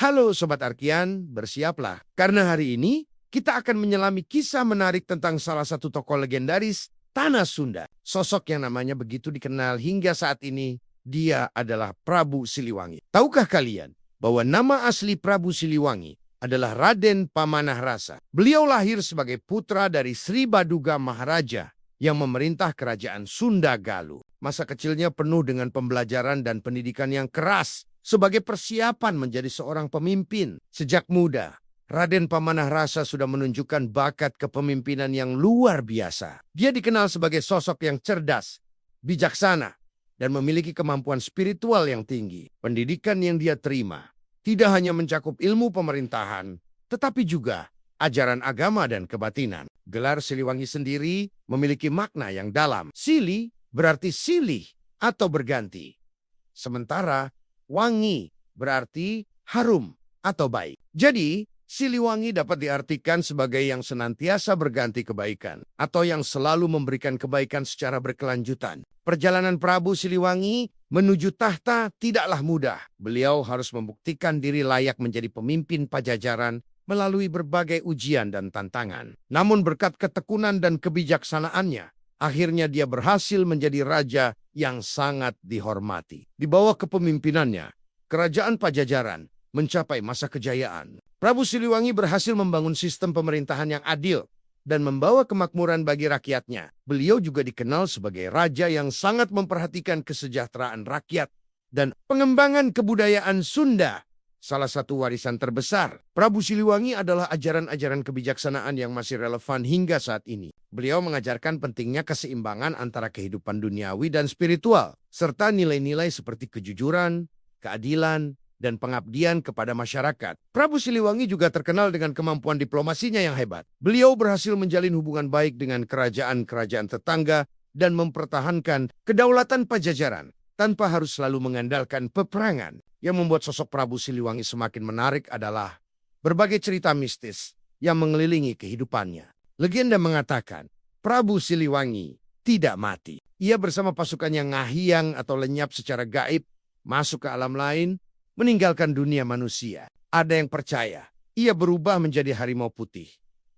Halo Sobat Arkian, bersiaplah. Karena hari ini kita akan menyelami kisah menarik tentang salah satu tokoh legendaris Tanah Sunda. Sosok yang namanya begitu dikenal hingga saat ini, dia adalah Prabu Siliwangi. Tahukah kalian bahwa nama asli Prabu Siliwangi adalah Raden Pamanah Rasa? Beliau lahir sebagai putra dari Sri Baduga Maharaja yang memerintah kerajaan Sunda Galuh. Masa kecilnya penuh dengan pembelajaran dan pendidikan yang keras sebagai persiapan menjadi seorang pemimpin. Sejak muda, Raden Pamanah Rasa sudah menunjukkan bakat kepemimpinan yang luar biasa. Dia dikenal sebagai sosok yang cerdas, bijaksana, dan memiliki kemampuan spiritual yang tinggi. Pendidikan yang dia terima tidak hanya mencakup ilmu pemerintahan, tetapi juga ajaran agama dan kebatinan. Gelar Siliwangi sendiri memiliki makna yang dalam. Sili berarti silih atau berganti. Sementara wangi berarti harum atau baik. Jadi, Siliwangi dapat diartikan sebagai yang senantiasa berganti kebaikan atau yang selalu memberikan kebaikan secara berkelanjutan. Perjalanan Prabu Siliwangi menuju tahta tidaklah mudah. Beliau harus membuktikan diri layak menjadi pemimpin Pajajaran melalui berbagai ujian dan tantangan. Namun berkat ketekunan dan kebijaksanaannya, akhirnya dia berhasil menjadi raja yang sangat dihormati. Di bawah kepemimpinannya, kerajaan Pajajaran mencapai masa kejayaan. Prabu Siliwangi berhasil membangun sistem pemerintahan yang adil dan membawa kemakmuran bagi rakyatnya. Beliau juga dikenal sebagai raja yang sangat memperhatikan kesejahteraan rakyat dan pengembangan kebudayaan Sunda. Salah satu warisan terbesar Prabu Siliwangi adalah ajaran-ajaran kebijaksanaan yang masih relevan hingga saat ini. Beliau mengajarkan pentingnya keseimbangan antara kehidupan duniawi dan spiritual, serta nilai-nilai seperti kejujuran, keadilan, dan pengabdian kepada masyarakat. Prabu Siliwangi juga terkenal dengan kemampuan diplomasinya yang hebat. Beliau berhasil menjalin hubungan baik dengan kerajaan-kerajaan tetangga dan mempertahankan kedaulatan Pajajaran tanpa harus selalu mengandalkan peperangan. Yang membuat sosok Prabu Siliwangi semakin menarik adalah berbagai cerita mistis yang mengelilingi kehidupannya. Legenda mengatakan Prabu Siliwangi tidak mati. Ia bersama pasukannya ngahiang atau lenyap secara gaib, masuk ke alam lain, meninggalkan dunia manusia. Ada yang percaya ia berubah menjadi harimau putih,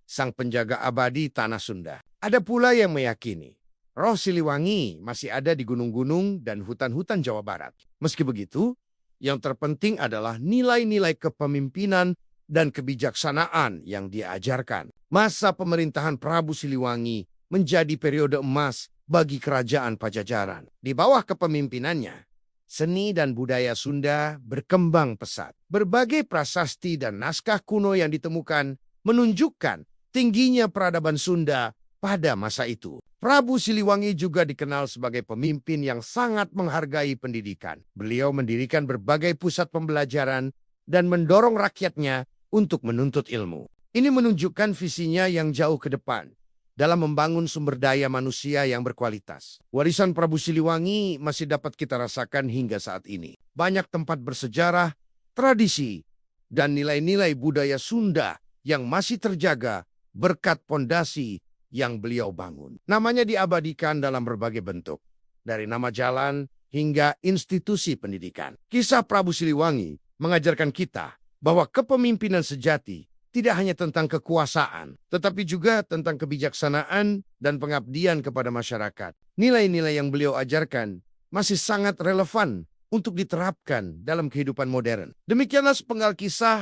sang penjaga abadi Tanah Sunda. Ada pula yang meyakini roh Siliwangi masih ada di gunung-gunung dan hutan-hutan Jawa Barat. Meski begitu, yang terpenting adalah nilai-nilai kepemimpinan dan kebijaksanaan yang dia ajarkan. Masa pemerintahan Prabu Siliwangi menjadi periode emas bagi kerajaan Pajajaran. Di bawah kepemimpinannya, seni dan budaya Sunda berkembang pesat. Berbagai prasasti dan naskah kuno yang ditemukan menunjukkan tingginya peradaban Sunda pada masa itu. Prabu Siliwangi juga dikenal sebagai pemimpin yang sangat menghargai pendidikan. Beliau mendirikan berbagai pusat pembelajaran dan mendorong rakyatnya untuk menuntut ilmu. Ini menunjukkan visinya yang jauh ke depan dalam membangun sumber daya manusia yang berkualitas. Warisan Prabu Siliwangi masih dapat kita rasakan hingga saat ini. Banyak tempat bersejarah, tradisi, dan nilai-nilai budaya Sunda yang masih terjaga berkat pondasi yang beliau bangun. Namanya diabadikan dalam berbagai bentuk, dari nama jalan hingga institusi pendidikan. Kisah Prabu Siliwangi mengajarkan kita bahwa kepemimpinan sejati tidak hanya tentang kekuasaan, tetapi juga tentang kebijaksanaan dan pengabdian kepada masyarakat. Nilai-nilai yang beliau ajarkan masih sangat relevan untuk diterapkan dalam kehidupan modern. Demikianlah sepenggal kisah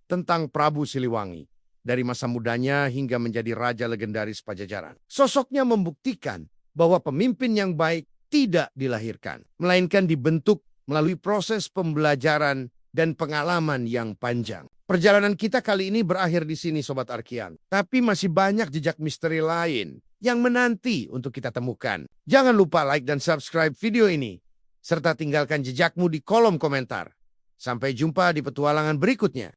tentang Prabu Siliwangi. Dari masa mudanya hingga menjadi raja legendaris Pajajaran. Sosoknya membuktikan bahwa pemimpin yang baik tidak dilahirkan, melainkan dibentuk melalui proses pembelajaran dan pengalaman yang panjang. Perjalanan kita kali ini berakhir di sini, Sobat Arkian. Tapi masih banyak jejak misteri lain yang menanti untuk kita temukan. Jangan lupa like dan subscribe video ini, serta tinggalkan jejakmu di kolom komentar. Sampai jumpa di petualangan berikutnya.